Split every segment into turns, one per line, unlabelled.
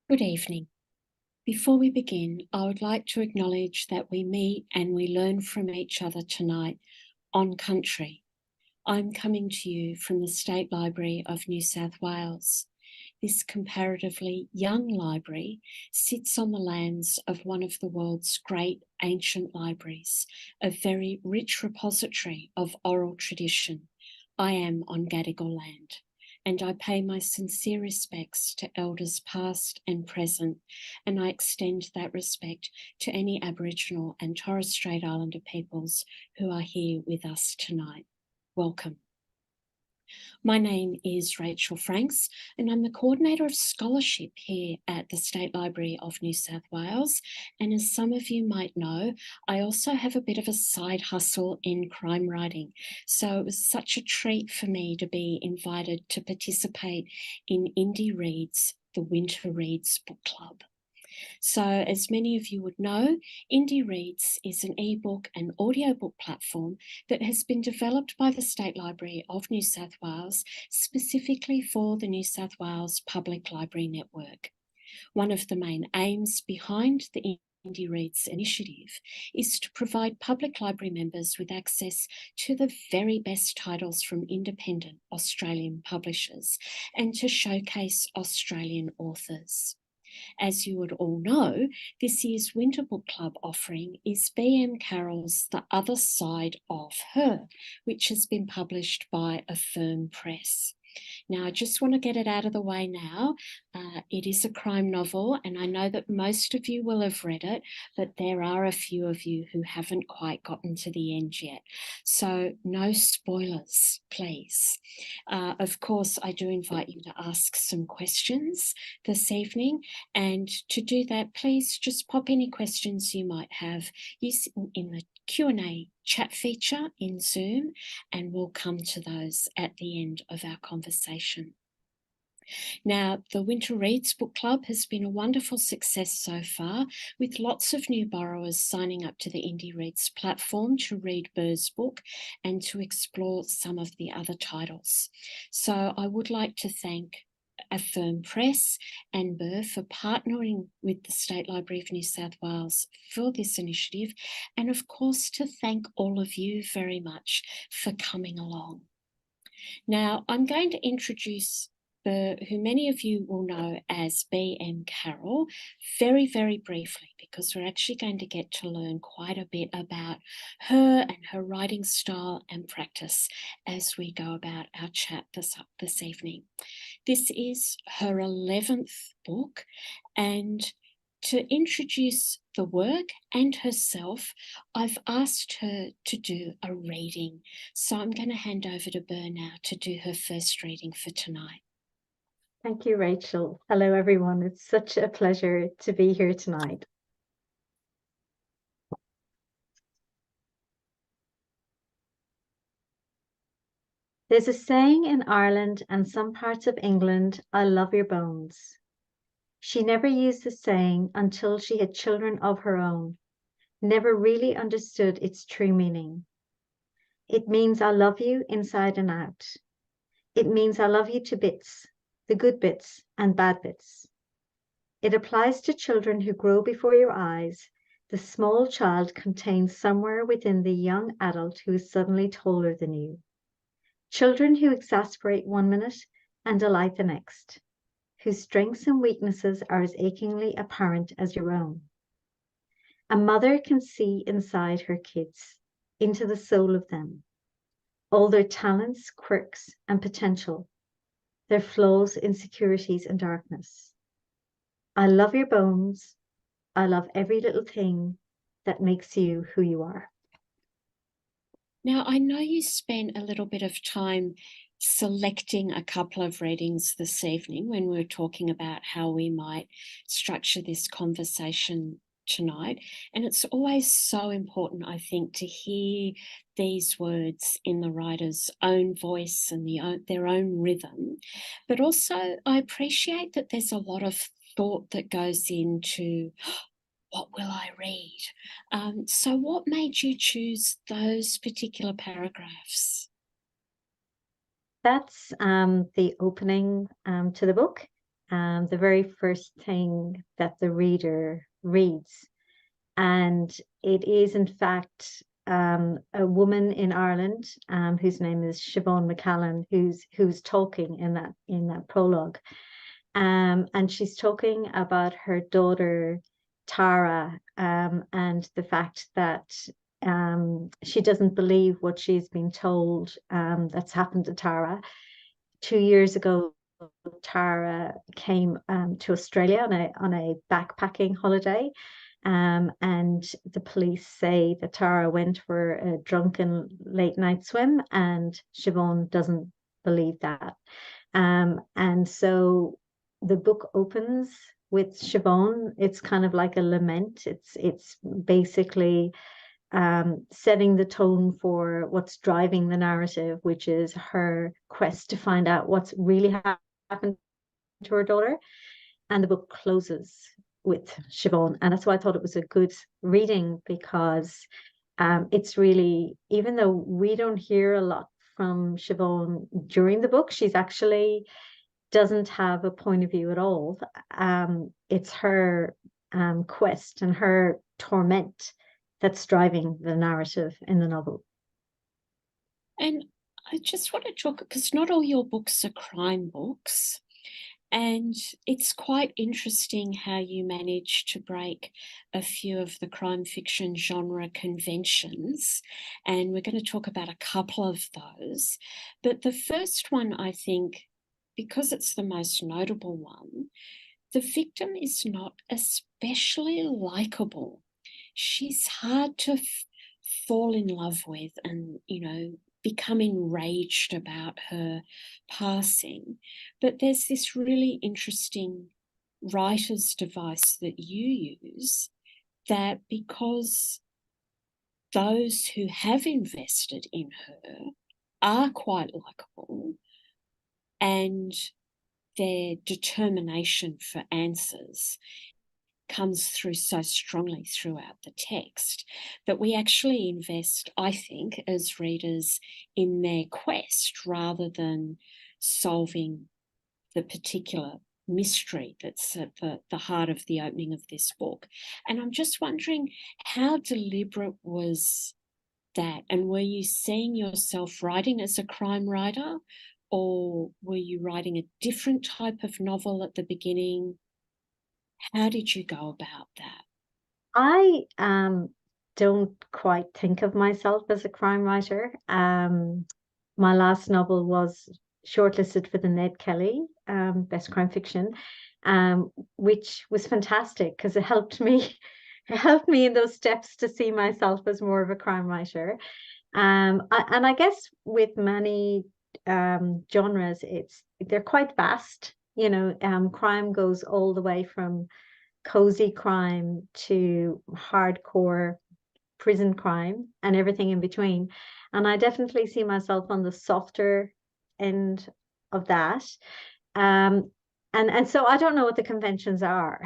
Good evening. Before we begin, I would like to acknowledge that we meet and we learn from each other tonight on country. I'm coming to you from the State Library of New South Wales. This comparatively young library sits on the lands of one of the world's great ancient libraries, a very rich repository of oral tradition. I am on Gadigal land, and I pay my sincere respects to elders past and present, and I extend that respect to any Aboriginal and Torres Strait Islander peoples who are here with us tonight. Welcome. My name is Rachel Franks, and I'm the Coordinator of Scholarship here at the State Library of New South Wales. And as some of you might know, I also have a bit of a side hustle in crime writing. So it was such a treat for me to be invited to participate in indyreads, the WinterReads book club. So as many of you would know, indyreads is an ebook and audiobook platform that has been developed by the State Library of New South Wales specifically for the New South Wales Public Library Network. One of the main aims behind the indyreads initiative is to provide public library members with access to the very best titles from independent Australian publishers and to showcase Australian authors. As you would all know, this year's Winter Book Club offering is M Carroll's The Other Side of Her, which has been published by Affirm Press. Now, I just want to get it out of the way now. It is a crime novel, and I know that most of you will have read it, but there are a few of you who haven't quite gotten to the end yet. So no spoilers, please. Of course, I do invite you to ask some questions this evening, and to do that, please just pop any questions you might have in the Q&A chat feature in Zoom, and we'll come to those at the end of our conversation. Now, the WinterReads Book Club has been a wonderful success so far, with lots of new borrowers signing up to the indyreads platform to read Burr's book and to explore some of the other titles. So I would like to thank Affirm Press and Burr for partnering with the State Library of New South Wales for this initiative, and of course to thank all of you very much for coming along. Now, I'm going to introduce Burr, who many of you will know as M Carroll, very, very briefly, because we're actually going to get to learn quite a bit about her and her writing style and practice as we go about our chat this evening. This is her 11th book, and to introduce the work and herself, I've asked her to do a reading. So I'm going to hand over to Burr now to do her first reading for tonight.
Thank you, Rachel. Hello, everyone. It's such a pleasure to be here tonight. There's a saying in Ireland and some parts of England, I love your bones. She never used the saying until she had children of her own, never really understood its true meaning. It means I love you inside and out. It means I love you to bits, the good bits and bad bits. It applies to children who grow before your eyes. The small child contained somewhere within the young adult who is suddenly taller than you. Children who exasperate 1 minute and delight the next, whose strengths and weaknesses are as achingly apparent as your own. A mother can see inside her kids, into the soul of them, all their talents, quirks, and potential, their flaws, insecurities, and darkness. I love your bones. I love every little thing that makes you who you are.
Now, I know you spent a little bit of time selecting a couple of readings this evening when we were talking about how we might structure this conversation tonight. And it's always so important, I think, to hear these words in the writer's own voice and their own rhythm. But also, I appreciate that there's a lot of thought that goes into what will I read? So what made you choose those particular paragraphs?
That's the opening to the book. the very first thing that the reader reads. And it is, in fact, a woman in Ireland whose name is Siobhan McCallan, who's talking in that prologue. And she's talking about her daughter, Tara, and the fact that she doesn't believe what she's been told that's happened to Tara. 2 years ago, Tara came to Australia on a backpacking holiday. And the police say that Tara went for a drunken late night swim, and Siobhan doesn't believe that. And so the book opens with Siobhan. It's kind of like a lament. It's basically setting the tone for what's driving the narrative, which is her quest to find out what's really happened to her daughter. And the book closes with Siobhan. And that's why I thought it was a good reading, because it's really, even though we don't hear a lot from Siobhan during the book, she's actually doesn't have a point of view at all. It's her quest and her torment that's driving the narrative in the novel.
And I just want to talk, because not all your books are crime books. And it's quite interesting how you managed to break a few of the crime fiction genre conventions. And we're going to talk about a couple of those. But the first one, I think, because it's the most notable one, the victim is not especially likable. She's hard to fall in love with and, become enraged about her passing. But there's this really interesting writer's device that you use, that because those who have invested in her are quite likable, and their determination for answers comes through so strongly throughout the text, that we actually invest, I think, as readers in their quest rather than solving the particular mystery that's at the heart of the opening of this book. And I'm just wondering, how deliberate was that? And were you seeing yourself writing as a crime writer, or were you writing a different type of novel at the beginning? How did you go about that?
I don't quite think of myself as a crime writer. My last novel was shortlisted for the Ned Kelly Best Crime Fiction, which was fantastic because it helped me in those steps to see myself as more of a crime writer. And I guess with many genres, they're quite vast. Crime goes all the way from cozy crime to hardcore prison crime and everything in between. And I definitely see myself on the softer end of that. And so I don't know what the conventions are.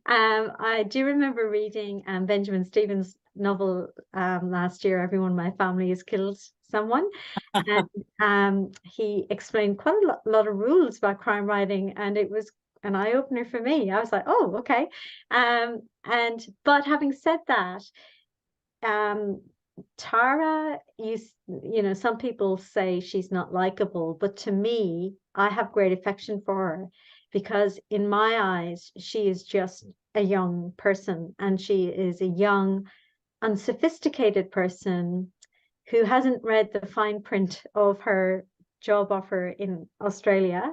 I do remember reading Benjamin Stevens' novel last year, Everyone in My Family Has Killed Someone. And he explained quite a lot of rules about crime writing, and it was an eye-opener for me. I was like, oh, okay. But having said that, Tara, some people say she's not likable, but to me, I have great affection for her, because in my eyes, she is just a young person, and she is a young, unsophisticated person who hasn't read the fine print of her job offer in Australia.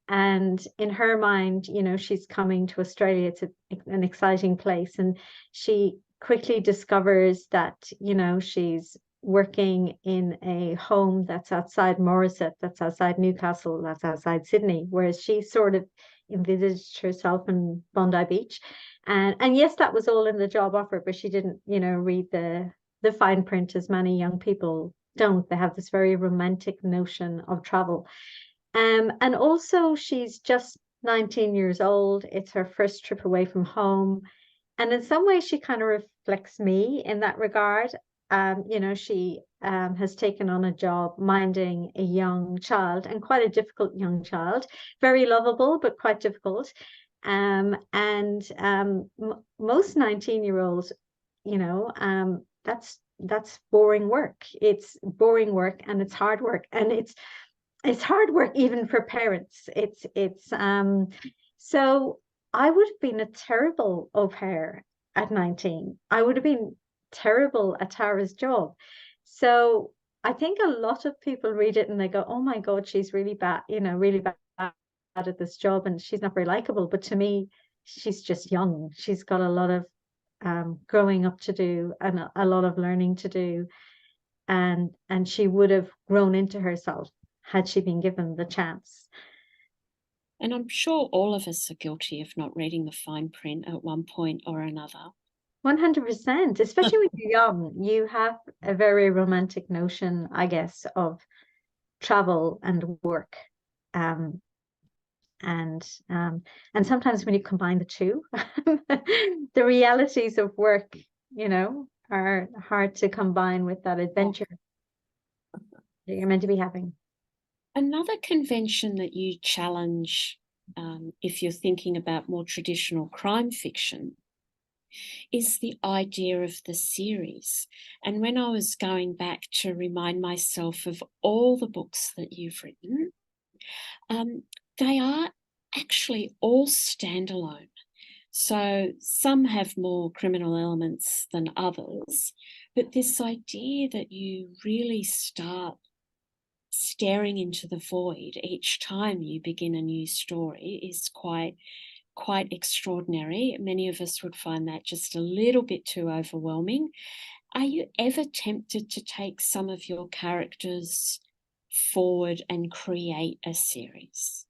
And in her mind, she's coming to Australia. It's an exciting place. And she quickly discovers that, she's working in a home that's outside Morisset, that's outside Newcastle, that's outside Sydney, whereas she sort of envisaged herself in Bondi Beach. And yes, that was all in the job offer, but she didn't, read the fine print, as many young people don't. They have this very romantic notion of travel. And also she's just 19 years old. It's her first trip away from home. And in some ways she kind of reflects me in that regard. She has taken on a job minding a young child, and quite a difficult young child, very lovable, but quite difficult. Most 19-year-olds, that's boring work. It's boring work, and it's hard work, and it's hard work even for parents. So I would have been a terrible au pair at 19. I would have been terrible at Tara's job. So I think a lot of people read it and they go, oh my God, she's really bad, really bad at this job, and she's not very likable. But to me, she's just young. She's got a lot of growing up to do, and a lot of learning to do. And she would have grown into herself had she been given the chance.
And I'm sure all of us are guilty of not reading the fine print at one point or another.
100%, especially when you're young, you have a very romantic notion, I guess, of travel and work. Um, and sometimes when you combine the two, the realities of work, are hard to combine with that adventure that you're meant to be having.
Another convention that you challenge, if you're thinking about more traditional crime fiction, is the idea of the series. And when I was going back to remind myself of all the books that you've written, they are actually all standalone. So some have more criminal elements than others, but this idea that you really start staring into the void each time you begin a new story is quite extraordinary. Many of us would find that just a little bit too overwhelming. Are you ever tempted to take some of your characters forward and create a series?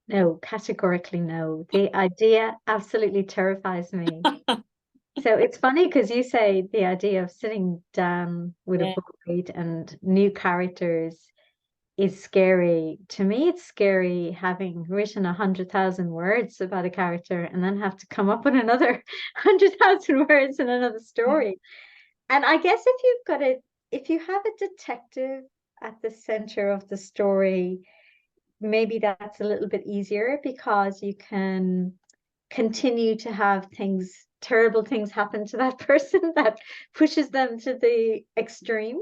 No, categorically no. The idea absolutely terrifies me. So it's funny because you say the idea of sitting down with a book read and new characters is scary. To me, it's scary having written 100,000 words about a character and then have to come up with another 100,000 words in another story. And I guess if you have a detective at the center of the story, maybe that's a little bit easier because you can continue to have terrible things happen to that person that pushes them to the extreme.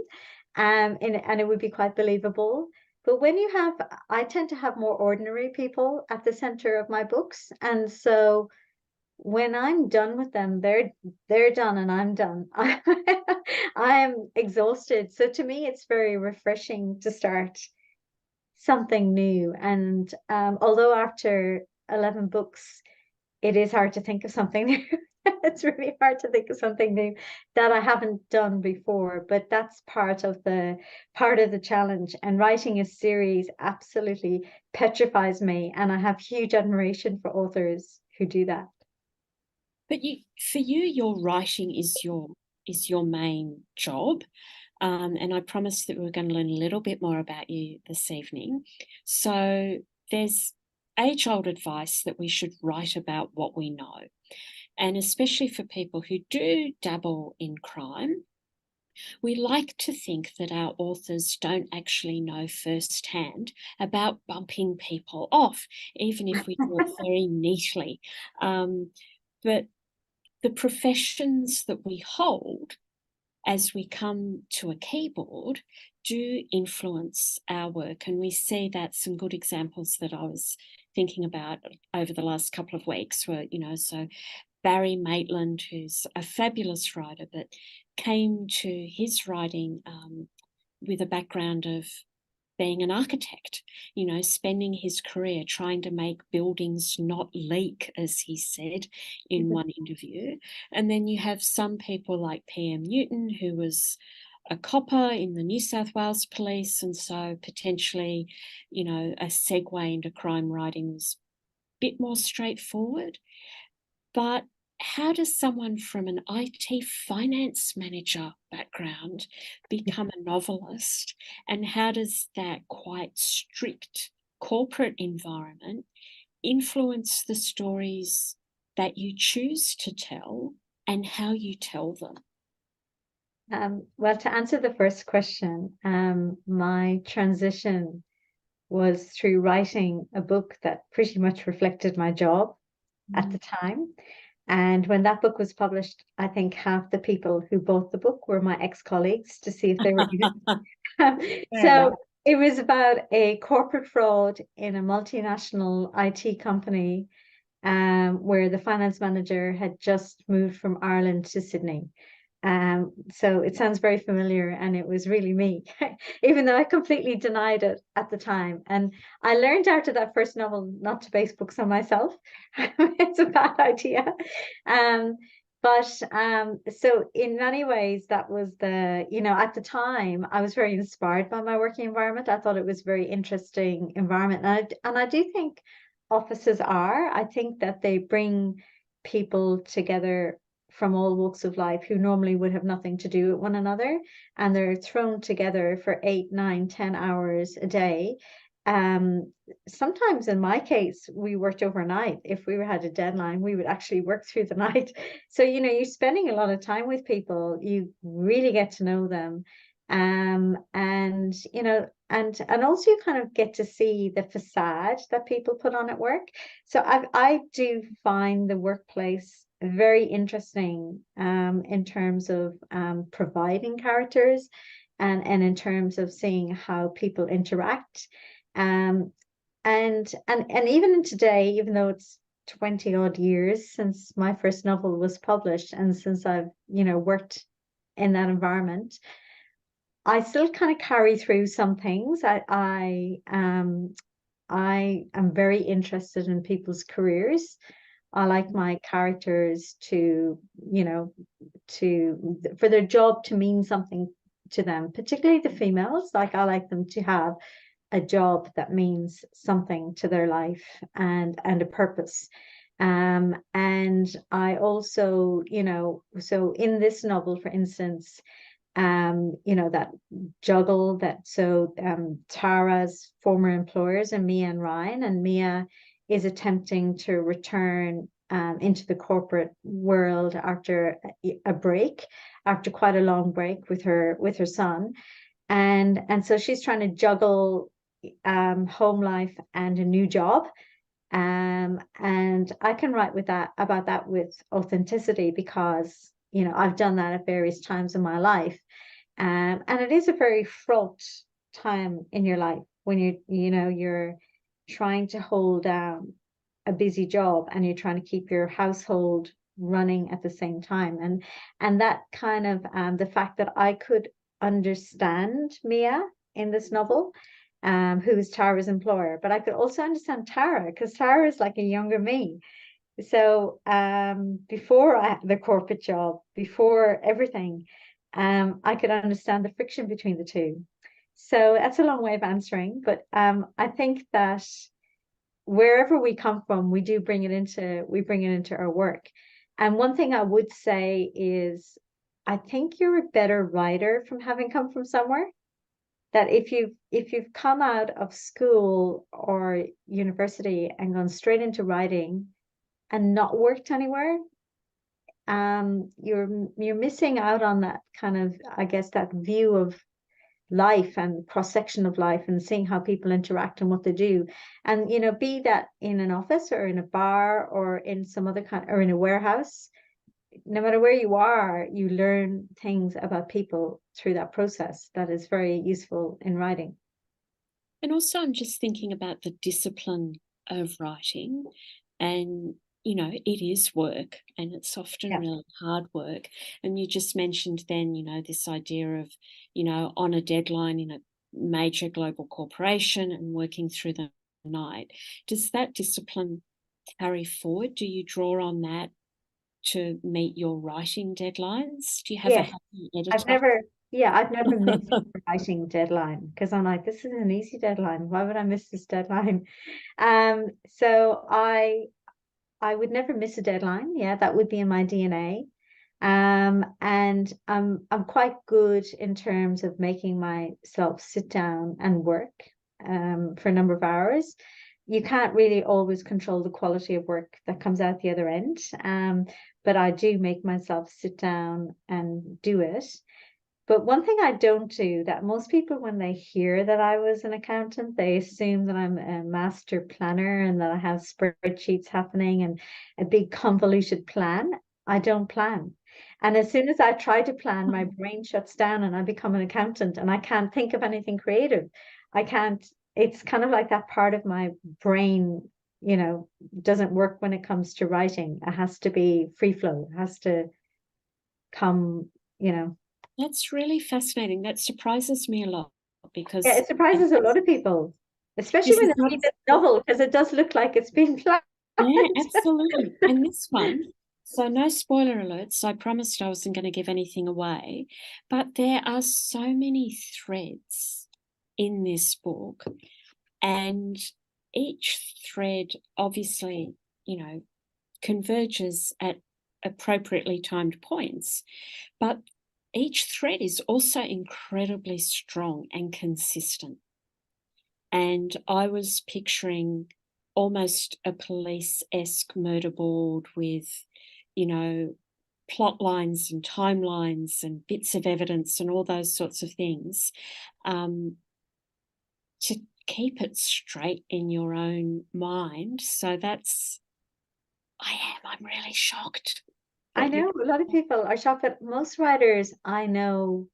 And it would be quite believable. But I tend to have more ordinary people at the center of my books. And so when I'm done with them, they're done and I'm done. I am exhausted. So to me, it's very refreshing to start something new. And although after 11 books, it is hard to think of something new. It's really hard to think of something new that I haven't done before, but that's part of the challenge. And writing a series absolutely petrifies me, and I have huge admiration for authors who do that.
But for you, your writing is your main job. And I promised that we were going to learn a little bit more about you this evening. So there's age-old advice that we should write about what we know. And especially for people who do dabble in crime, we like to think that our authors don't actually know firsthand about bumping people off, even if we do it very neatly. But the professions that we hold as we come to a keyboard do influence our work. And we see that some good examples that I was thinking about over the last couple of weeks were, so Barry Maitland, who's a fabulous writer, but came to his writing with a background of being an architect, spending his career trying to make buildings not leak, as he said in one interview. And then you have some people like P.M. Newton, who was a copper in the New South Wales Police, and so potentially, a segue into crime writing was a bit more straightforward. But how does someone from an IT finance manager background become a novelist? And how does that quite strict corporate environment influence the stories that you choose to tell and how you tell them?
Well, to answer the first question, my transition was through writing a book that pretty much reflected my job at the time. And when that book was published, I think half the people who bought the book were my ex-colleagues to see if they were good. So it was about a corporate fraud in a multinational IT company, where the finance manager had just moved from Ireland to Sydney. So it sounds very familiar, and it was really me, even though I completely denied it at the time. And I learned after that first novel not to base books on myself. It's a bad idea. Um, but so in many ways, that was at the time, I was very inspired by my working environment. I thought it was a very interesting environment. And I do think offices are. I think that they bring people together from all walks of life who normally would have nothing to do with one another, and they're thrown together for 8, 9, 10 hours a day. Sometimes in my case, we worked overnight. If we had a deadline, we would actually work through the night. So, you're spending a lot of time with people. You really get to know them. And also you kind of get to see the facade that people put on at work. So I do find the workplace very interesting, in terms of providing characters, and in terms of seeing how people interact. Um, and even today, even though it's 20 odd years since my first novel was published, and since I've, worked in that environment, I still kind of carry through some things. I am very interested in people's careers. I like my characters to, for their job to mean something to them, particularly the females. Like, I like them to have a job that means something to their life, and a purpose. And I also, so in this novel, for instance, that juggle that. So Tara's former employers are Mia and Ryan, and Mia is attempting to return into the corporate world after a break, after quite a long break with her son. And so she's trying to juggle home life and a new job. And I can write about that with authenticity, because I've done that at various times in my life. And it is a very fraught time in your life when you're trying to hold down a busy job, and you're trying to keep your household running at the same time. And that kind of the fact that I could understand Mia in this novel, who is Tara's employer, but I could also understand Tara, because Tara is like a younger me. So before I had the corporate job, before everything, I could understand the friction between the two. So that's a long way of answering, but I think that wherever we come from, we bring it into our work. And one thing I would say is, I think you're a better writer from having come from somewhere. That if you've come out of school or university and gone straight into writing and not worked anywhere, you're missing out on that kind of, I guess, that view of life and cross section of life, and seeing how people interact and what they do. And be that in an office or in a bar or in some other kind, or in a warehouse, no matter where you are, you learn things about people through that process that is very useful in writing.
And also, I'm just thinking about the discipline of writing, and it is work, and it's often
Yeah.
really hard work. And you just mentioned then, this idea of, on a deadline in a major global corporation and working through the night. Does that discipline carry forward? Do you draw on that to meet your writing deadlines? Do you have a
Yes.
happy
I've
editor?
never, yeah, I've never missed a writing deadline, because I'm like, this is an easy deadline. Why would I miss this deadline? So I would never miss a deadline. Yeah, that would be in my DNA. And I'm quite good in terms of making myself sit down and work for a number of hours. You can't really always control the quality of work that comes out the other end. But I do make myself sit down and do it. But one thing I don't do that most people, when they hear that I was an accountant, they assume that I'm a master planner and that I have spreadsheets happening and a big convoluted plan. I don't plan. And as soon as I try to plan, my brain shuts down and I become an accountant and I can't think of anything creative. I can't, it's kind of like that part of my brain, doesn't work when it comes to writing. It has to be free flow, it has to come.
That's really fascinating. That surprises me a lot
Yeah,
because
it surprises a lot of people, especially
this
when
is
they
not
read
a
this novel, because it does look like it's been planned.
yeah, absolutely. And this one, so no spoiler alerts. I promised I wasn't going to give anything away, but there are so many threads in this book, and each thread obviously, converges at appropriately timed points, but each thread is also incredibly strong and consistent. And I was picturing almost a police-esque murder board with, plot lines and timelines and bits of evidence and all those sorts of things, to keep it straight in your own mind. So I'm really shocked
I
that you.
know a lot of people are shocked, but most writers I know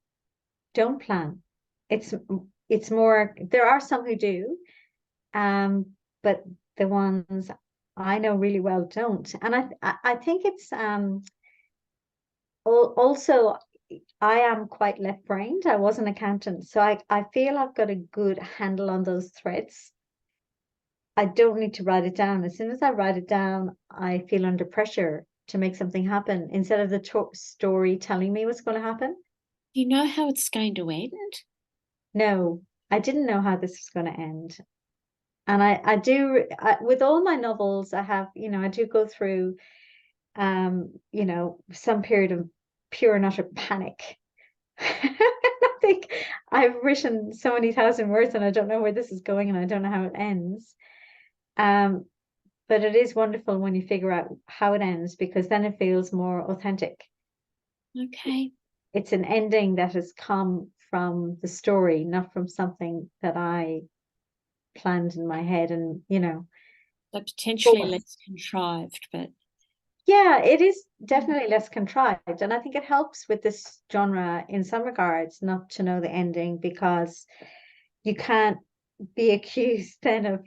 don't plan. It's it's more, there are some who do, but the ones I know really well don't. And I think it's also I am quite left-brained. I was an accountant, so I feel I've got a good handle on those threads. I don't need to write it down. As soon as I write it down, I feel under pressure to make something happen instead of the story telling me what's going to happen.
You know how it's going to end?
No, I didn't know how this was going to end. And with all my novels, I have, I do go through, some period of pure and utter panic. I think I've written so many thousand words and I don't know where this is going and I don't know how it ends. Um, but it is wonderful when you figure out how it ends because then it feels more authentic.
Okay.
It's an ending that has come from the story, not from something that I planned in my head and,
So potentially
forced.
less contrived, but
Yeah, it is definitely less contrived. And I think it helps with this genre in some regards not to know the ending because you can't be accused then of,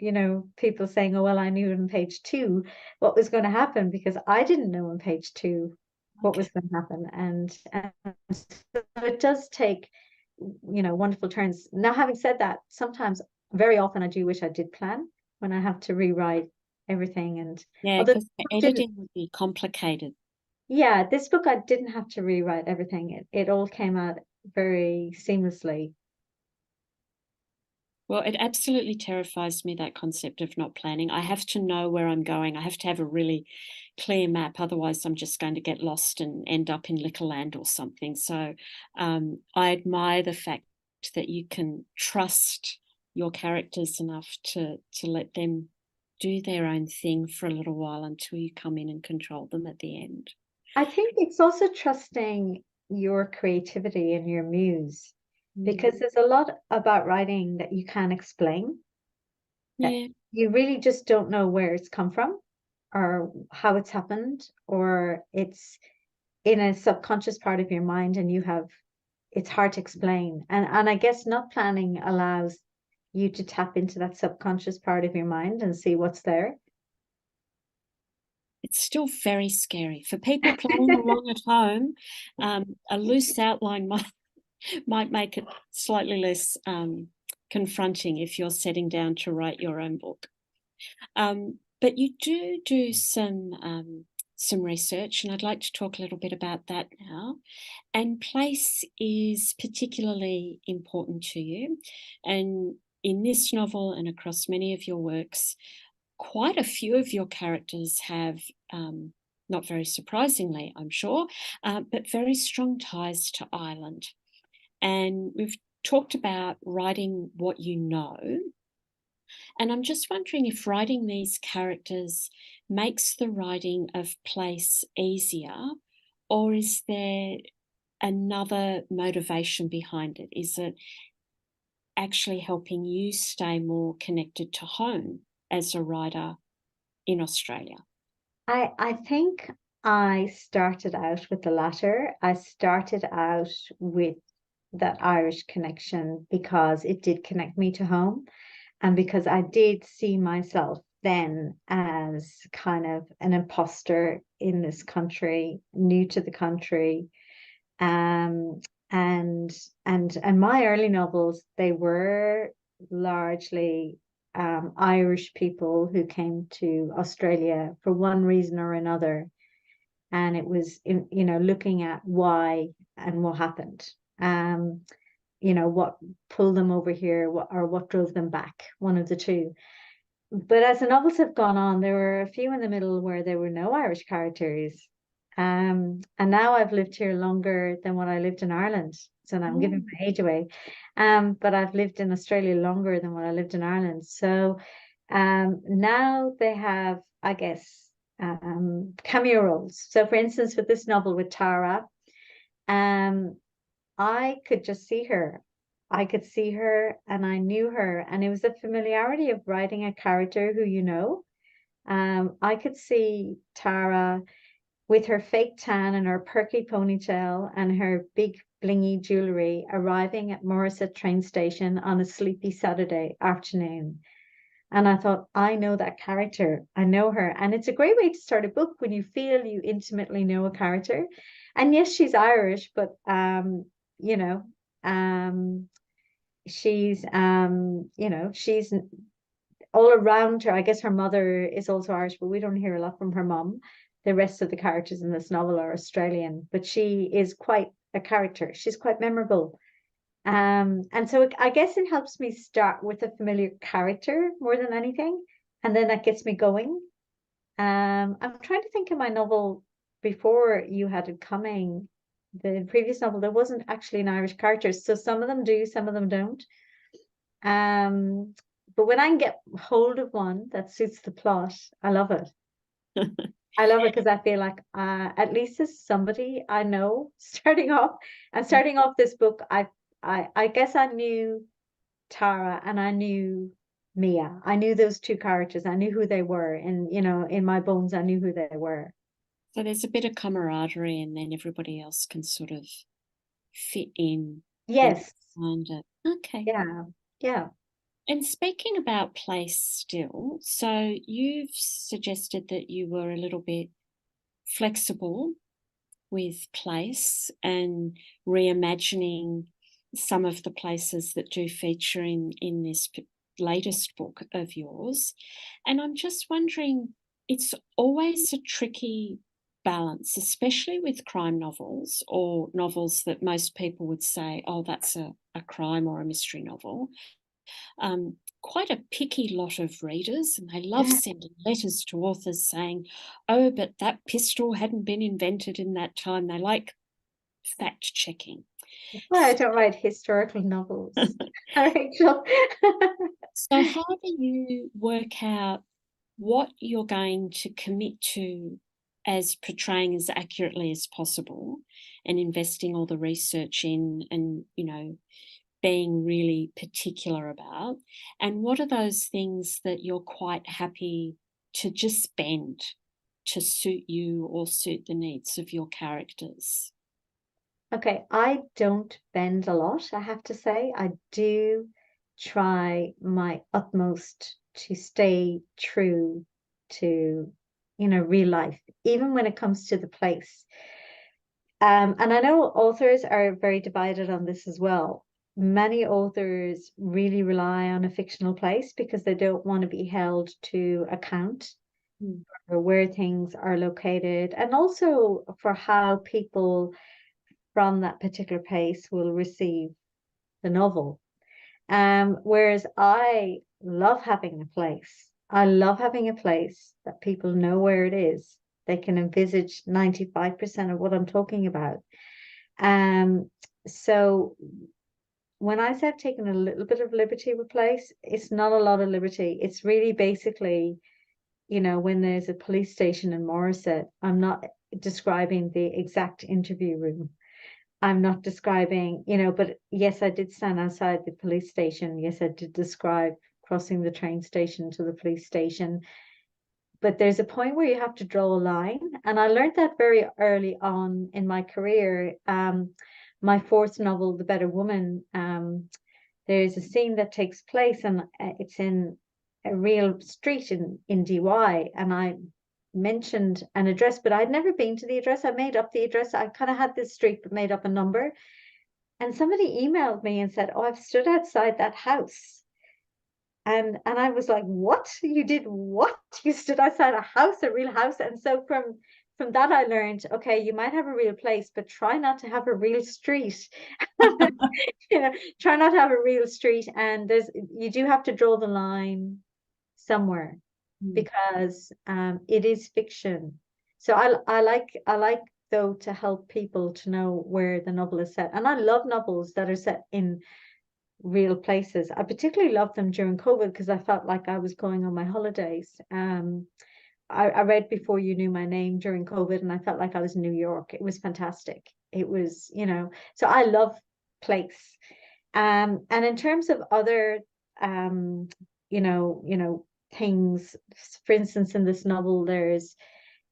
people saying, oh, well, I knew in page 2 what was going to happen because I didn't know in page 2 what was going to happen. And so it does take, wonderful turns. Now, having said that, sometimes, very often, I do wish I did plan when I have to rewrite everything. And
yeah,
although
because the
didn't,
editing would be complicated.
yeah, this book, I didn't have to rewrite everything. It all came out very seamlessly.
Well, it absolutely terrifies me, that concept of not planning. I have to know where I'm going. I have to have a really clear map. Otherwise, I'm just going to get lost and end up in Liquorland or something. So I admire the fact that you can trust your characters enough to let them do their own thing for a little while until you come in and control them at the end.
I think it's also trusting your creativity and your muse because there's a lot about writing that you can't explain, that
Yeah.
you really just don't know where it's come from or how it's happened, or it's in a subconscious part of your mind and it's hard to explain. And I guess not planning allows you to tap into that subconscious part of your mind and see what's there.
It's still very scary for people playing along at home. A loose outline might make it slightly less confronting if you're setting down to write your own book. But you do some research, and I'd like to talk a little bit about that now. And place is particularly important to you. And in this novel and across many of your works, quite a few of your characters have, not very surprisingly, I'm sure, but very strong ties to Ireland. And we've talked about writing what you know. And I'm just wondering if writing these characters makes the writing of place easier, or is there another motivation behind it? Is it actually helping you stay more connected to home as a writer in Australia?
I think I started out with the latter. I started out with that Irish connection because it did connect me to home, and because I did see myself then as kind of an imposter in this country, new to the country. Um, and and my early novels, they were largely Irish people who came to Australia for one reason or another, and it was looking at why and what happened. What pulled them over here, or what drove them back, one of the two. But as the novels have gone on, there were a few in the middle where there were no Irish characters. And now I've lived here longer than what I lived in Ireland. So now I'm giving my age away. But I've lived in Australia longer than what I lived in Ireland. So now they have, I guess, cameo roles. So for instance, with this novel with Tara, um, I could just see her. I could see her and I knew her. And it was the familiarity of writing a character who you know. I could see Tara with her fake tan and her perky ponytail and her big blingy jewelry arriving at Morisset train station on a sleepy Saturday afternoon. And I thought, I know that character. I know her. And it's a great way to start a book when you feel you intimately know a character. And yes, she's Irish, but you know, um, she's all around her. I guess her mother is also Irish, but we don't hear a lot from her mom. The rest of the characters in this novel are Australian, but she is quite a character. She's quite memorable. And so I guess it helps me start with a familiar character more than anything, and then that gets me going. I'm trying to think of my novel before You Had It Coming. The previous novel, there wasn't actually an Irish character, so some of them do, some of them don't. Um, but when I can get hold of one that suits the plot, I love it. I love it because I feel like at least as somebody I know starting off and starting off this book, I guess I knew Tara and I knew Mia. I knew those two characters. I knew who they were, and in my bones, I knew who they were.
So there's a bit of camaraderie, and then everybody else can sort of fit in and
Yes.
find it. Okay.
Yeah. Yeah.
And speaking about place still, so you've suggested that you were a little bit flexible with place and reimagining some of the places that do feature in this latest book of yours. And I'm just wondering, it's always a tricky balance, especially with crime novels or novels that most people would say, oh, that's a crime or a mystery novel. Quite a picky lot of readers, and they love sending letters to authors saying, oh, but that pistol hadn't been invented in that time. They like fact checking.
Well, I don't write historical novels, Rachel.
So how do you work out what you're going to commit to as portraying as accurately as possible and investing all the research in and, being really particular about? And what are those things that you're quite happy to just bend to suit you or suit the needs of your characters?
Okay, I don't bend a lot, I have to say. I do try my utmost to stay true to, real life, even when it comes to the place. And I know authors are very divided on this as well. Many authors really rely on a fictional place because they don't want to be held to account for where things are located, and also for how people from that particular place will receive the novel. Whereas I love having a place. I love having a place that people know where it is. They can envisage 95% of what I'm talking about. So when I say I've taken a little bit of liberty with place, it's not a lot of liberty. It's really basically, when there's a police station in Morisset, I'm not describing the exact interview room. I'm not describing, but yes, I did stand outside the police station. Yes, I did describe crossing the train station to the police station. But there's a point where you have to draw a line. And I learned that very early on in my career. My fourth novel, The Better Woman, there's a scene that takes place, and it's in a real street in DY. And I mentioned an address, but I'd never been to the address. I made up the address. I kind of had this street, but made up a number. And somebody emailed me and said, "Oh, I've stood outside that house." And I was like, "What? You did what? You stood outside a house, a real house?" And so from that I learned, okay, you might have a real place, but try not to have a real street. Try not to have a real street. And you do have to draw the line somewhere, because it is fiction. So I like though to help people to know where the novel is set. And I love novels that are set in real places. I particularly loved them during COVID because I felt like I was going on my holidays. I read Before You Knew My Name during COVID, and I felt like I was in New York. It was fantastic. It was, so I love place. And in terms of other, things, for instance, in this novel, there's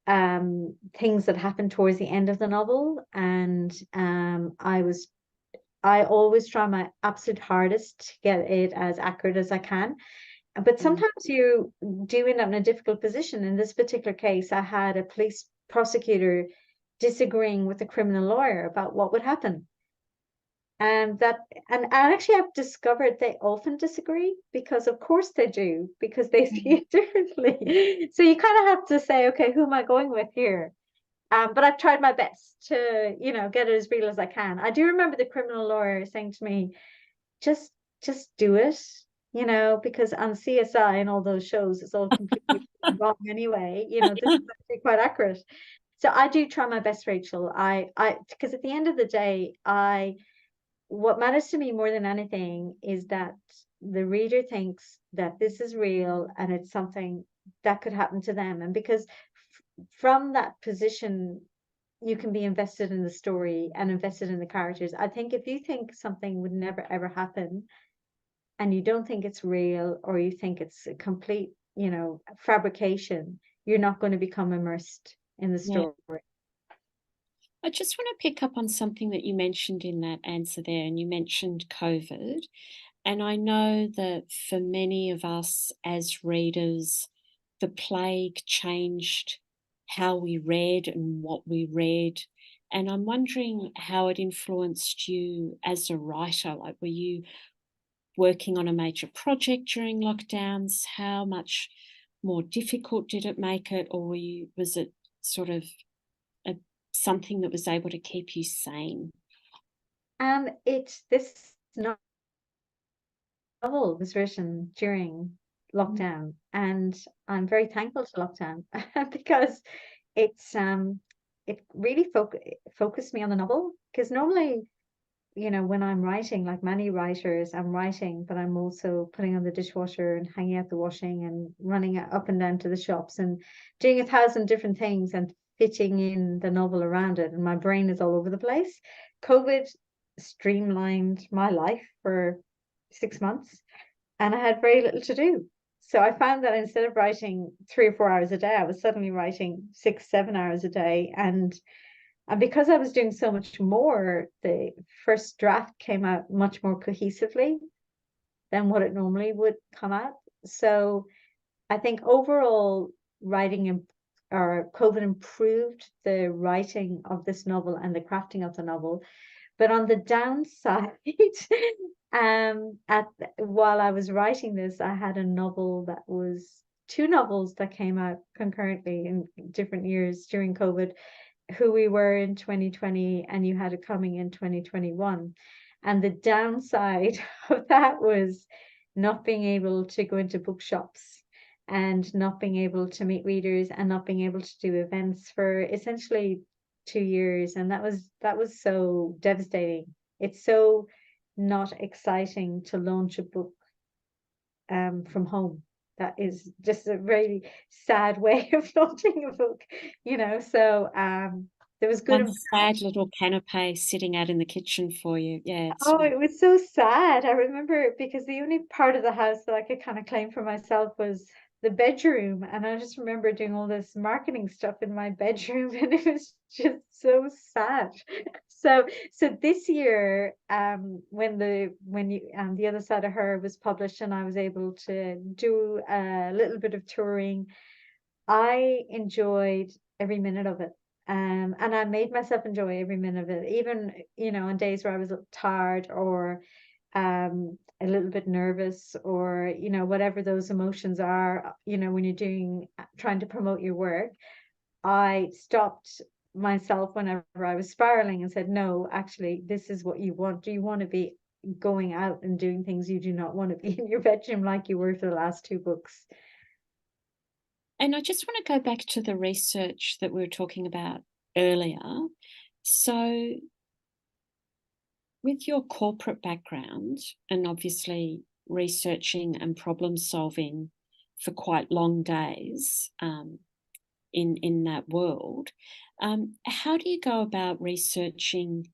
things that happen towards the end of the novel, and I always try my absolute hardest to get it as accurate as I can. But sometimes you do end up in a difficult position. In this particular case, I had a police prosecutor disagreeing with a criminal lawyer about what would happen. And actually I've discovered they often disagree, because of course they do, because they see it differently. So you kind of have to say, okay, who am I going with here? But I've tried my best to, get it as real as I can. I do remember the criminal lawyer saying to me, just do it, because on CSI and all those shows, it's all completely wrong anyway. This is actually quite accurate. So I do try my best, Rachel. Because at the end of the day, what matters to me more than anything is that the reader thinks that this is real and it's something that could happen to them. And because from that position, you can be invested in the story and invested in the characters. I think if you think something would never ever happen, and you don't think it's real, or you think it's a complete, fabrication, you're not going to become immersed in the
Yeah.
story.
I just want to pick up on something that you mentioned in that answer there, and you mentioned COVID. And I know that for many of us as readers, the plague changed how we read and what we read. And I'm wondering how it influenced you as a writer. Like, were you working on a major project during lockdowns? How much more difficult did it make it? Or was it sort of something that was able to keep you sane?
This novel was written during lockdown, and I'm very thankful to lockdown because it really focused me on the novel. Because normally, when I'm writing, like many writers, I'm writing, but I'm also putting on the dishwasher and hanging out the washing and running up and down to the shops and doing 1,000 different things and fitting in the novel around it. And my brain is all over the place. COVID streamlined my life for 6 months, and I had very little to do. So I found that instead of writing 3 or 4 hours a day, I was suddenly writing 6, 7 hours a day. And because I was doing so much more, the first draft came out much more cohesively than what it normally would come out. So I think overall COVID improved the writing of this novel and the crafting of the novel. But on the downside, while I was writing this, I had two novels that came out concurrently in different years during COVID, Who We Were in 2020 and You Had It Coming in 2021. And the downside of that was not being able to go into bookshops and not being able to meet readers and not being able to do events for essentially 2 years. And that was so devastating. It's so not exciting to launch a book from home. That is just a really sad way of launching a book, so There was good
One
and bad.
sad little canapé sitting out in the kitchen for you. Yeah, it's
Oh, it was so sad. I remember because the only part of the house that I could kind of claim for myself was the bedroom. And I just remember doing all this marketing stuff in my bedroom, and it was just so sad. So this year, when the other side of her was published and I was able to do a little bit of touring, I enjoyed every minute of it. And I made myself enjoy every minute of it, even, on days where I was tired or a little bit nervous or, whatever those emotions are, when you're trying to promote your work. I stopped myself whenever I was spiraling and said, no, actually, this is what you want. Do you want to be going out and doing things? You do not want to be in your bedroom like you were for the last two books.
And I just want to go back to the research that we were talking about earlier. So, with your corporate background and obviously researching and problem solving for quite long days in that world, how do you go about researching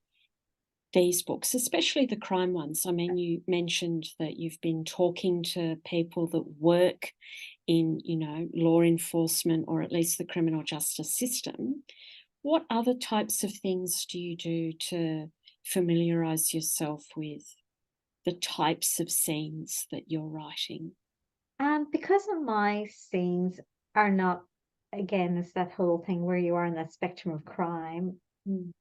these books, especially the crime ones? I mean, you mentioned that you've been talking to people that work in, law enforcement or at least the criminal justice system. What other types of things do you do to familiarize yourself with the types of scenes that you're writing?
And because of my scenes are not, again, it's that whole thing where you are in that spectrum of crime.
Mm.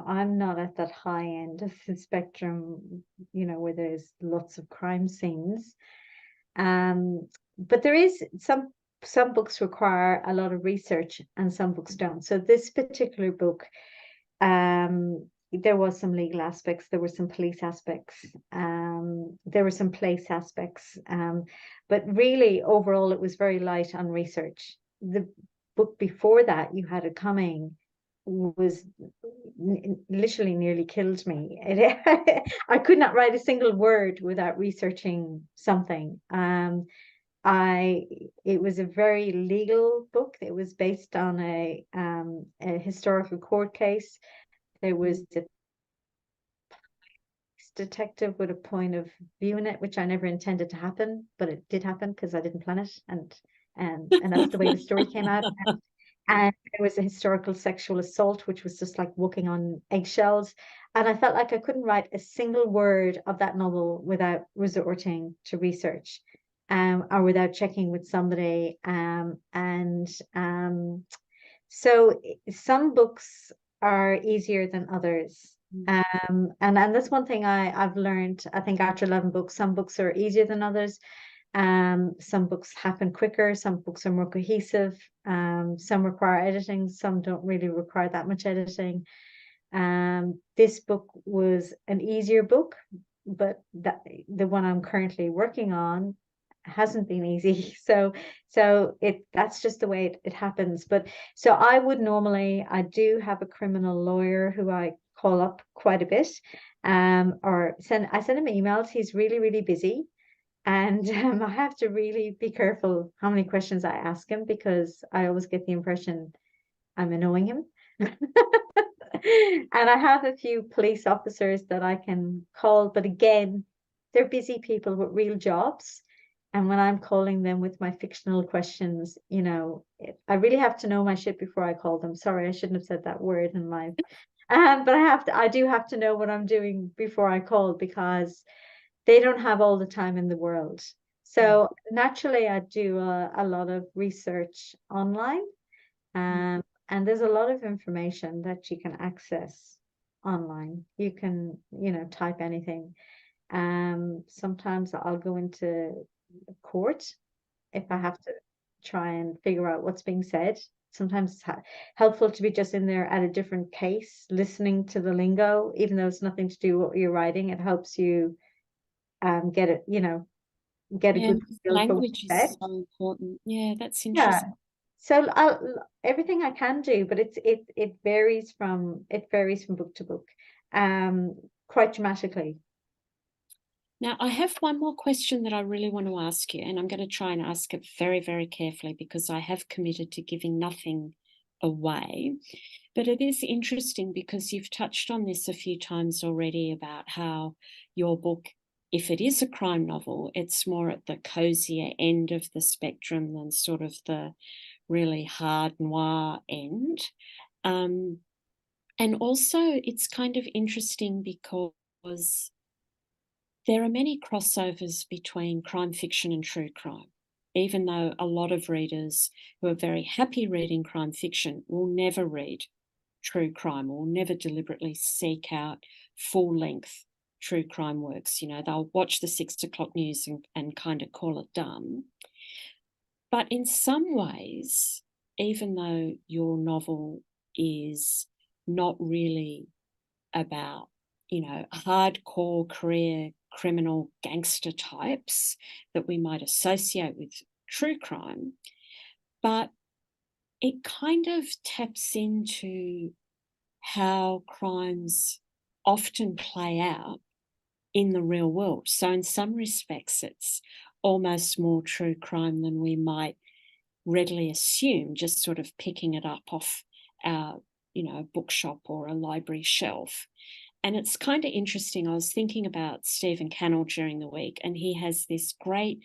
I'm not at that high end of the spectrum, where there's lots of crime scenes. But there is some books require a lot of research and some books don't. So this particular book, there was some legal aspects, there were some police aspects, there were some place aspects, but really overall it was very light on research. The book before that, You Had It Coming, was literally nearly killed me. I could not write a single word without researching something. It was a very legal book. It was based on a historical court case. There was a detective with a point of view in it, which I never intended to happen, but it did happen because I didn't plan it, and that's the way the story came out. And there was a historical sexual assault, which was just like walking on eggshells. And I felt like I couldn't write a single word of that novel without resorting to research, or without checking with somebody. So some books are easier than others. And that's one thing I've learned. I think after 11 books, some books are easier than others. Some books happen quicker, some books are more cohesive, some require editing, some don't really require that much editing. This book was an easier book, but the one I'm currently working on hasn't been easy. So that's just the way it happens. But so I do have a criminal lawyer who I call up quite a bit, or I send him emails. He's really, really busy. And I have to really be careful how many questions I ask him, because I always get the impression I'm annoying him. And I have a few police officers that I can call, but again, they're busy people with real jobs. And when I'm calling them with my fictional questions, I really have to know my shit before I call them. Sorry, I shouldn't have said that word in my, but I do have to know what I'm doing before I call, because they don't have all the time in the world. So naturally, I do a lot of research online, and there's a lot of information that you can access online. You can, type anything. Sometimes I'll go into court if I have to try and figure out what's being said. Sometimes it's helpful to be just in there at a different case, listening to the lingo, even though it's nothing to do with what you're writing. It helps you get it, get a
Yeah,
good feel for what's
language
said.
is so important. Yeah, that's
Yeah.
interesting.
So everything I can do, but it varies from book to book, quite dramatically.
Now, I have one more question that I really want to ask you, and I'm going to try and ask it very, very carefully because I have committed to giving nothing away. But it is interesting because you've touched on this a few times already about how your book, if it is a crime novel, it's more at the cozier end of the spectrum than sort of the really hard noir end. And also, it's kind of interesting because there are many crossovers between crime fiction and true crime, even though a lot of readers who are very happy reading crime fiction will never read true crime or never deliberately seek out full-length true crime works. You know, they'll watch the 6 o'clock news and kind of call it done. But in some ways, even though your novel is not really about, you know, hardcore career criminal gangster types that we might associate with true crime, but it kind of taps into how crimes often play out in the real world. So in some respects, it's almost more true crime than we might readily assume, just sort of picking it up off our, you know, bookshop or a library shelf. And it's kind of interesting. I was thinking about Stephen Cannell during the week, and he has this great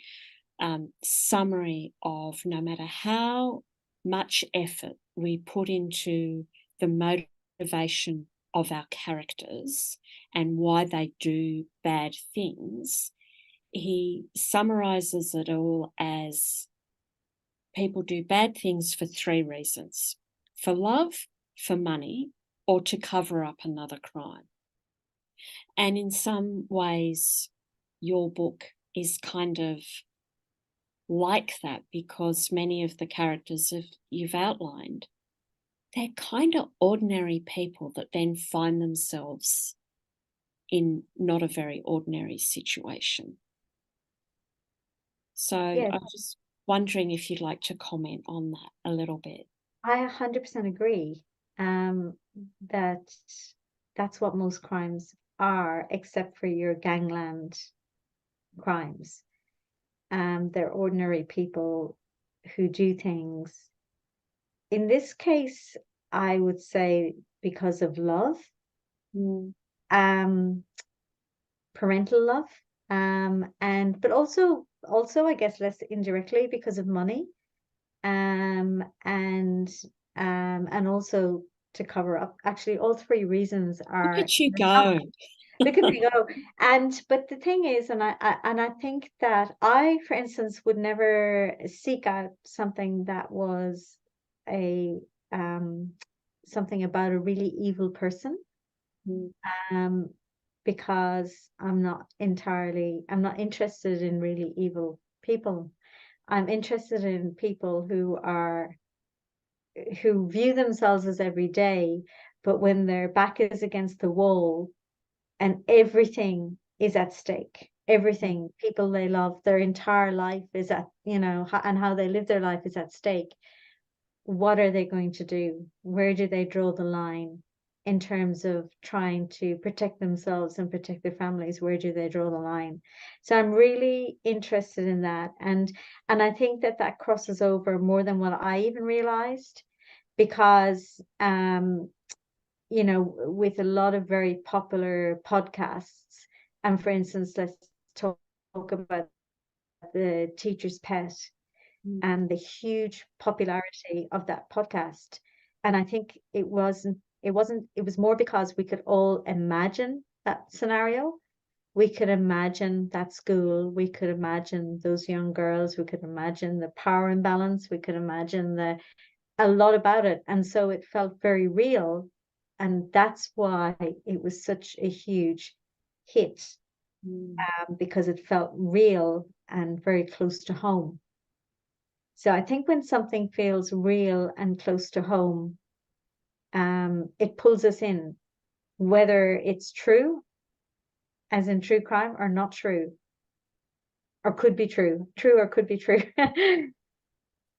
summary of no matter how much effort we put into the motivation of our characters and why they do bad things, he summarizes it all as people do bad things for 3 reasons: for love, for money, or to cover up another crime. And in some ways, your book is kind of like that, because many of the characters you've outlined, they're kind of ordinary people that then find themselves in not a very ordinary situation. So
Yes,
I'm just wondering if you'd like to comment on that a little bit.
I 100% agree that that's what most crimes are, except for your gangland crimes. They're ordinary people who do things. In this case, I would say because of love,
Mm.
parental love, and but also I guess less indirectly because of money, and also to cover up. Actually, all 3 reasons
Look
are
at you go.
look at me go. And but the thing is, and I think that I, for instance, would never seek out something that was a something about a really evil person,
Mm.
um, because I'm not interested in really evil people. I'm interested in people who view themselves as everyday, but when their back is against the wall and everything is at stake, everything, people they love, their entire life is at, and how they live their life is at stake. What are they going to do? Where do they draw the line in terms of trying to protect themselves and protect their families? Where do they draw the line? So I'm really interested in that, and I think that crosses over more than what I even realized, because with a lot of very popular podcasts, and for instance, let's talk about The Teacher's Pet
Mm.
and the huge popularity of that podcast. And I think it was more because we could all imagine that scenario. We could imagine that school, we could imagine those young girls, we could imagine the power imbalance, we could imagine a lot about it. And so it felt very real. And that's why it was such a huge hit,
Mm.
because it felt real and very close to home. So I think when something feels real and close to home, it pulls us in, whether it's true, as in true crime, or not true, or could be true or could be true.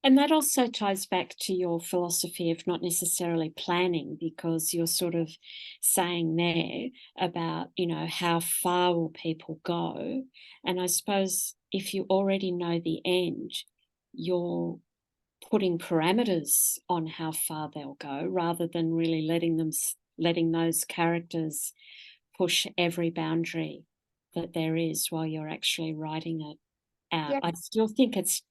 And that also ties back to your philosophy of not necessarily planning, because you're sort of saying there about, you know, how far will people go? And I suppose if you already know the end, you're putting parameters on how far they'll go, rather than really letting those characters push every boundary that there is while you're actually writing it out.
Yeah.
I still think it's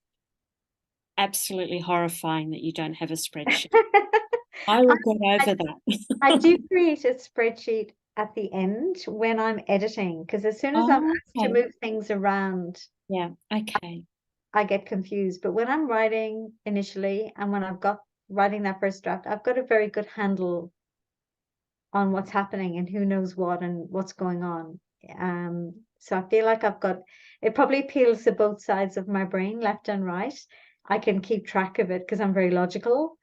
absolutely horrifying that you don't have a spreadsheet. I will get over that.
I do create a spreadsheet at the end when I'm editing, because as soon as I'm
Oh,
asked to
okay.
move things around,
Yeah, okay.
I get confused. But when I'm writing initially, and when I've got writing that first draft, I've got a very good handle on what's happening and who knows what and what's going on. So I feel like I've got, it probably appeals to both sides of my brain, left and right. I can keep track of it because I'm very logical.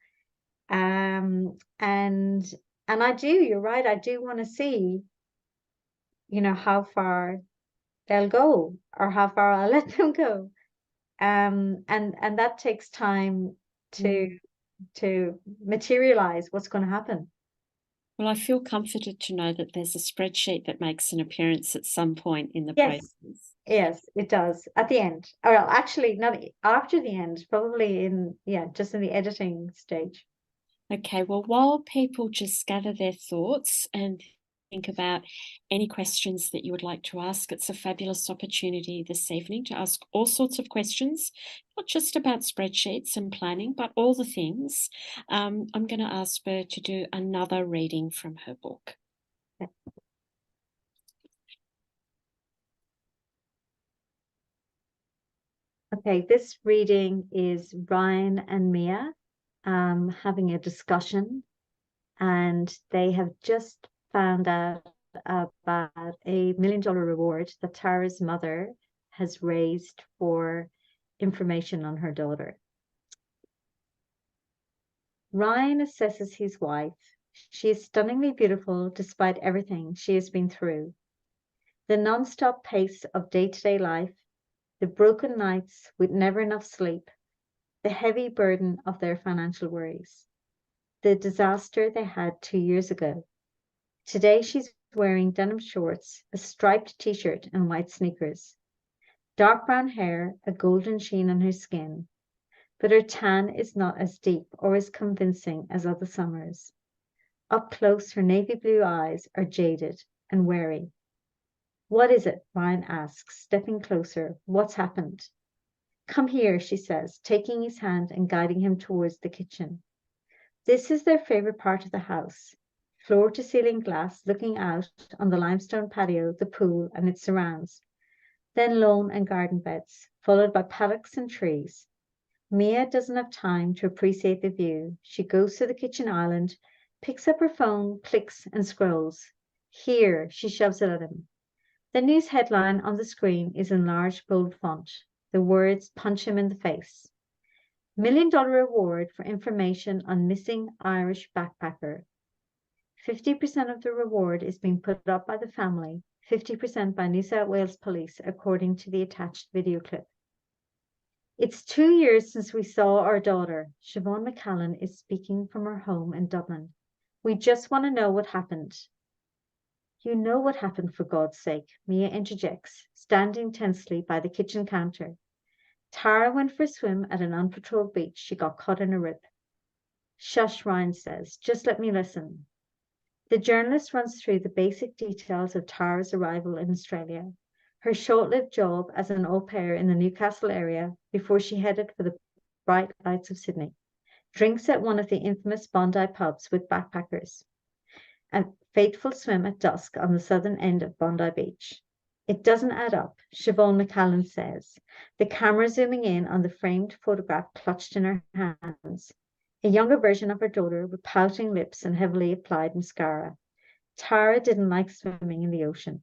And I do, you're right, I do want to see, how far they'll go or how far I'll let them go. And that takes time to materialize what's going to happen.
Well, I feel comforted to know that there's a spreadsheet that makes an appearance at some point in the
Yes.
process.
Yes, it does at the end. Or well, actually, not after the end, probably just in the editing stage.
Okay, well, while people just gather their thoughts and think about any questions that you would like to ask, it's a fabulous opportunity this evening to ask all sorts of questions, not just about spreadsheets and planning, but all the things. I'm going to ask Ber to do another reading from her book.
Okay, this reading is Ryan and Mia having a discussion, and they have just found out about a $1 million reward that Tara's mother has raised for information on her daughter. Ryan assesses his wife. She is stunningly beautiful despite everything she has been through. The non-stop pace of day-to-day life, the broken nights with never enough sleep, the heavy burden of their financial worries, the disaster they had 2 years ago. Today she's wearing denim shorts, a striped t-shirt and white sneakers. Dark brown hair, a golden sheen on her skin, but her tan is not as deep or as convincing as other summers. Up close, her navy blue eyes are jaded and wary. What is it? Ryan asks, stepping closer. What's happened? Come here, she says, taking his hand and guiding him towards the kitchen. This is their favorite part of the house. Floor-to-ceiling glass looking out on the limestone patio, the pool, and its surrounds. Then lawn and garden beds, followed by paddocks and trees. Mia doesn't have time to appreciate the view. She goes to the kitchen island, picks up her phone, clicks, and scrolls. Here, she shoves it at him. The news headline on the screen is in large, bold font. The words punch him in the face. $1 million reward for information on missing Irish backpacker. 50% of the reward is being put up by the family, 50% by New South Wales Police, according to the attached video clip. It's 2 years since we saw our daughter. Siobhan McCallan is speaking from her home in Dublin. We just want to know what happened. You know what happened, for God's sake, Mia interjects, standing tensely by the kitchen counter. Tara went for a swim at an unpatrolled beach. She got caught in a rip. Shush, Ryan says. Just let me listen. The journalist runs through the basic details of Tara's arrival in Australia, her short-lived job as an au pair in the Newcastle area before she headed for the bright lights of Sydney, drinks at one of the infamous Bondi pubs with backpackers, a fateful swim at dusk on the southern end of Bondi Beach. It doesn't add up, Siobhan McCallan says, the camera zooming in on the framed photograph clutched in her hands. A younger version of her daughter with pouting lips and heavily applied mascara. Tara didn't like swimming in the ocean.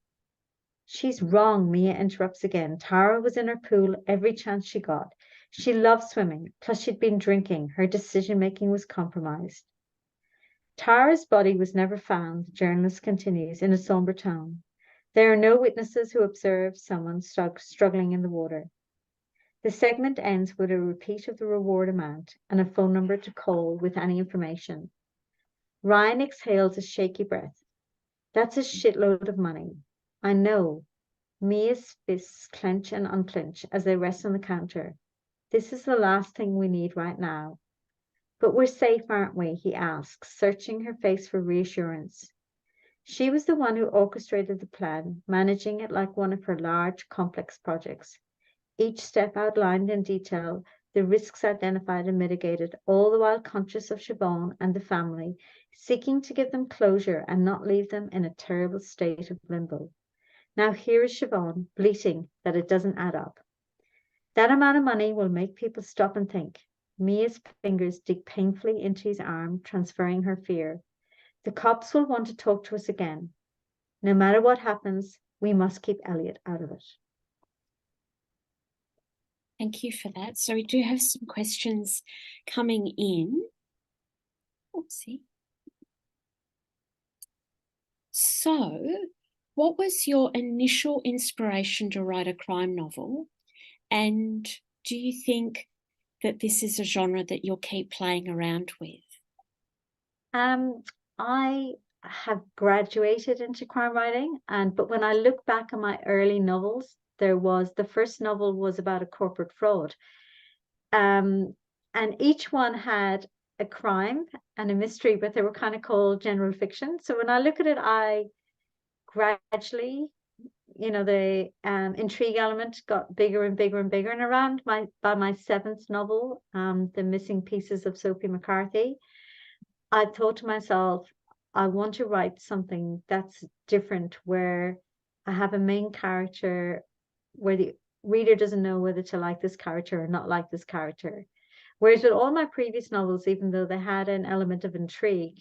She's wrong, Mia interrupts again. Tara was in her pool every chance she got. She loved swimming, plus she'd been drinking. Her decision-making was compromised. Tara's body was never found, the journalist continues in a somber tone. There are no witnesses who observed someone struggling in the water. The segment ends with a repeat of the reward amount and a phone number to call with any information. Ryan exhales a shaky breath. That's a shitload of money. I know. Mia's fists clench and unclench as they rest on the counter. This is the last thing we need right now. But we're safe, aren't we? He asks, searching her face for reassurance. She was the one who orchestrated the plan, managing it like one of her large, complex projects. Each step outlined in detail, the risks identified and mitigated, all the while conscious of Siobhan and the family, seeking to give them closure and not leave them in a terrible state of limbo. Now here is Siobhan, bleating that it doesn't add up. That amount of money will make people stop and think. Mia's fingers dig painfully into his arm, transferring her fear. The cops will want to talk to us again. No matter what happens, we must keep Elliot out of it.
Thank you for that. So we do have some questions coming in. Oopsie. So, what was your initial inspiration to write a crime novel? And do you think that this is a genre that you'll keep playing around with?
I have graduated into crime writing, but when I look back on my early novels, the first novel was about a corporate fraud. And each one had a crime and a mystery, but they were kind of called general fiction. So when I look at it, I gradually, the intrigue element got bigger and bigger and bigger. And by my seventh novel, The Missing Pieces of Sophie McCarthy, I thought to myself, I want to write something that's different, where I have a main character where the reader doesn't know whether to like this character or not like this character. Whereas with all my previous novels, even though they had an element of intrigue,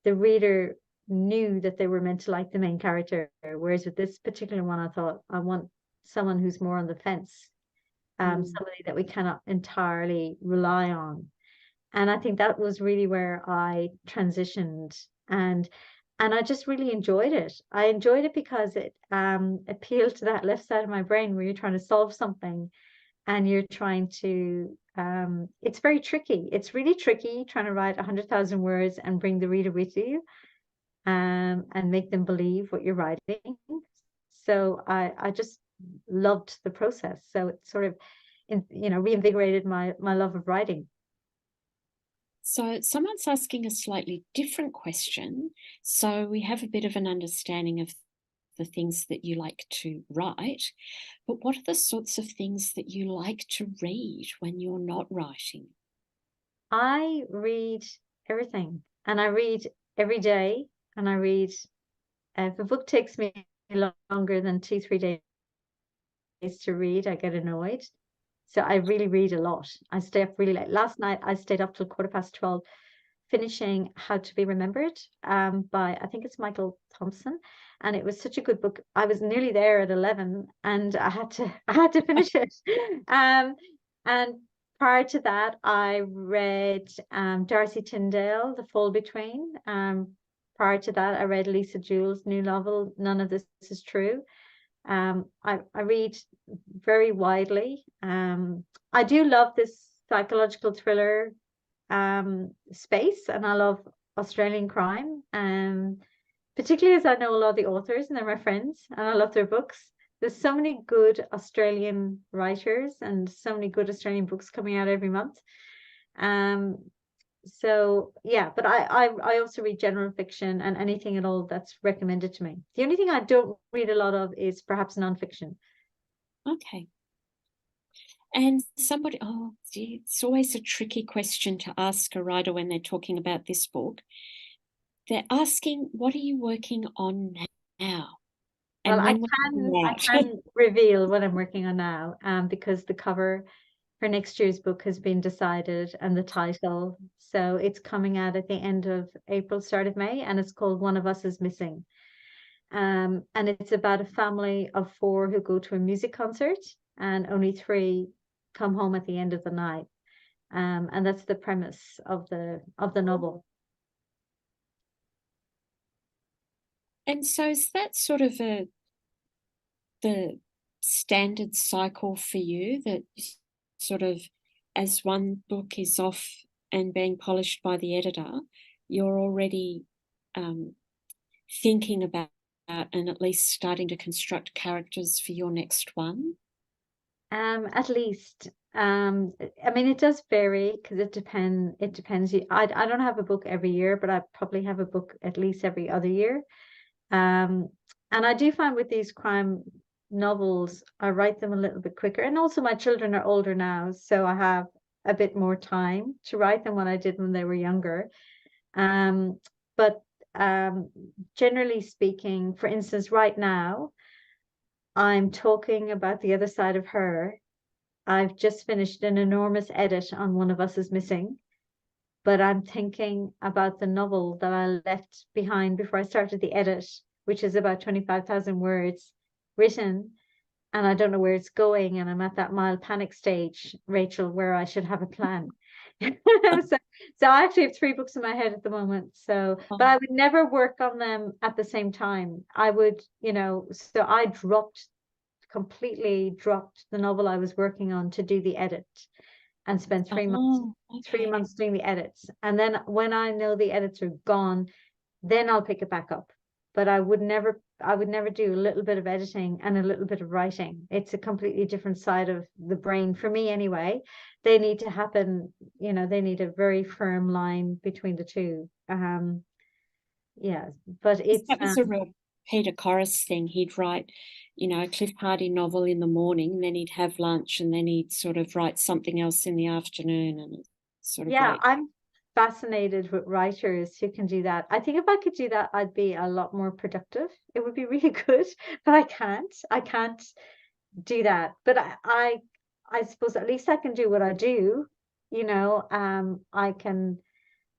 the reader knew that they were meant to like the main character. Whereas with this particular one, I thought I want someone who's more on the fence, somebody that we cannot entirely rely on. And I think that was really where I transitioned, and I just really enjoyed it. I enjoyed it because it appealed to that left side of my brain where you're trying to solve something and you're trying to it's very tricky. It's really tricky trying to write 100,000 words and bring the reader with you, and make them believe what you're writing. So I just loved the process. So it sort of reinvigorated my love of writing.
So someone's asking a slightly different question. So we have a bit of an understanding of the things that you like to write, but what are the sorts of things that you like to read when you're not writing?
I read everything, and I read every day, and I read, if a book takes me longer than 2-3 days to read, I get annoyed. So I really read a lot. I stay up really late. Last night I stayed up till 12:15 finishing How to Be Remembered, by, I think it's Michael Thompson, and it was such a good book. I was nearly there at 11 and I had to finish it. And prior to that, I read Darcy Tyndale, The Fall Between. Prior to that, I read Lisa Jewell's new novel, None of This Is True. I read very widely. I do love this psychological thriller space, and I love Australian crime, particularly as I know a lot of the authors and they're my friends and I love their books. There's so many good Australian writers and so many good Australian books coming out every month. So yeah, but I also read general fiction and anything at all that's recommended to me. The only thing I don't read a lot of is perhaps nonfiction.
Okay. And somebody, gee, it's always a tricky question to ask a writer when they're talking about this book. They're asking, what are you working on now? And
Well, I can reveal what I'm working on now, because the cover for next year's book has been decided and the title. So it's coming out at the end of April, start of May, and it's called One of Us is Missing. And it's about a family of 4 who go to a music concert and only 3 come home at the end of the night. And that's the premise of the novel.
And so is that sort of the standard cycle for you, that sort of as one book is off and being polished by the editor, you're already thinking about and at least starting to construct characters for your next one?
At least. I mean, it does vary because it depends. I don't have a book every year, but I probably have a book at least every other year. And I do find with these crime novels, I write them a little bit quicker. And also my children are older now, so I have a bit more time to write them when I did when they were younger. But generally speaking, for instance, right now, I'm talking about The Other Side of Her. I've just finished an enormous edit on One of Us is Missing, but I'm thinking about the novel that I left behind before I started the edit, which is about 25,000 words written, and I don't know where it's going. And I'm at that mild panic stage, Rachel, where I should have a plan. so, so I actually have 3 books in my head at the moment. So, but I would never work on them at the same time. I would, so I completely dropped the novel I was working on to do the edit and spent 3 months doing the edits. And then when I know the edits are gone, then I'll pick it back up. But I would never do a little bit of editing and a little bit of writing. It's a completely different side of the brain for me anyway. They need to happen, they need a very firm line between the two. Yeah, but
That was a real Peter Corris thing. He'd write, a Cliff Hardy novel in the morning, then he'd have lunch, and then he'd sort of write something else in the afternoon, and sort of like.
I'm fascinated with writers who can do that. I think if I could do that, I'd be a lot more productive. It would be really good, but I can't do that. But I suppose at least I can do what I do. I can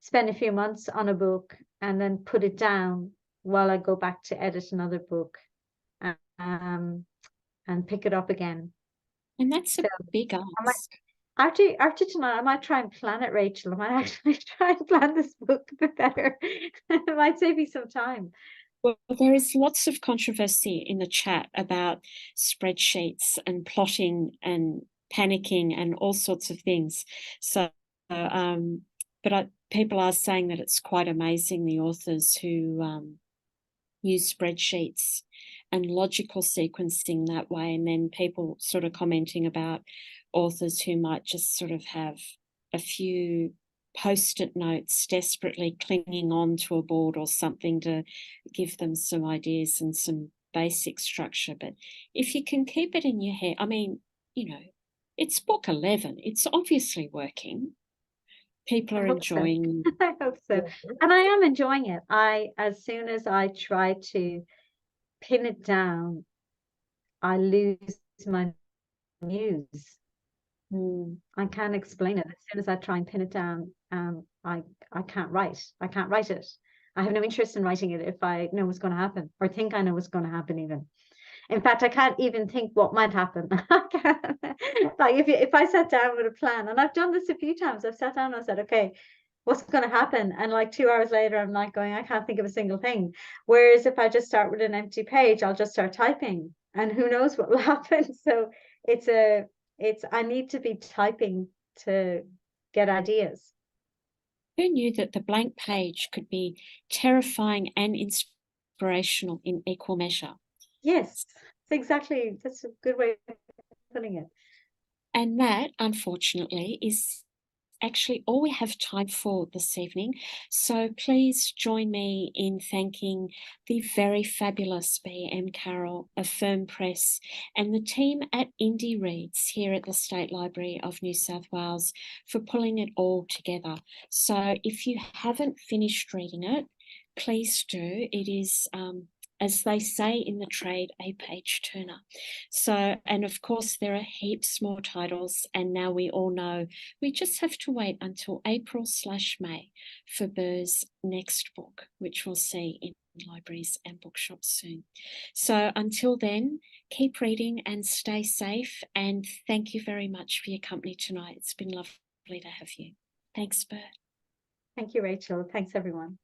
spend a few months on a book and then put it down while I go back to edit another book, and pick it up again.
And that's a big ask.
After tonight, I might try and plan it, Rachel. I might actually try and plan this book a bit better. It might save me some time.
Well, there is lots of controversy in the chat about spreadsheets and plotting and panicking and all sorts of things. So, people are saying that it's quite amazing, the authors who use spreadsheets and logical sequencing that way, and then people sort of commenting about authors who might just sort of have a few post-it notes desperately clinging on to a board or something to give them some ideas and some basic structure. But if you can keep it in your head, I mean, it's book 11. It's obviously working. People are enjoying.
I hope so. And I am enjoying it. As soon as I try to pin it down, I lose my muse. I can't explain it. As soon as I try and pin it down, I can't write. I can't write it. I have no interest in writing it if I know what's going to happen or think I know what's going to happen even. In fact, I can't even think what might happen. Like if I sat down with a plan, and I've done this a few times, I've sat down and I said, okay, what's going to happen? And like 2 hours later, I'm like going, I can't think of a single thing. Whereas if I just start with an empty page, I'll just start typing and who knows what will happen. So I need to be typing to get ideas.
Who knew that the blank page could be terrifying and inspirational in equal measure?
Yes, that's a good way of putting it.
And that, unfortunately, is actually all we have time for this evening. So please join me in thanking the very fabulous M Carroll, Affirm Press, and the team at indyreads here at the State Library of New South Wales for pulling it all together. So if you haven't finished reading it, please do. It is as they say in the trade, a page turner. So, and of course, there are heaps more titles, and now we all know we just have to wait until April/May for Burr's next book, which we'll see in libraries and bookshops soon. So until then, keep reading and stay safe, and thank you very much for your company tonight. It's been lovely to have you. Thanks, Burr.
Thank you, Rachel. Thanks, everyone.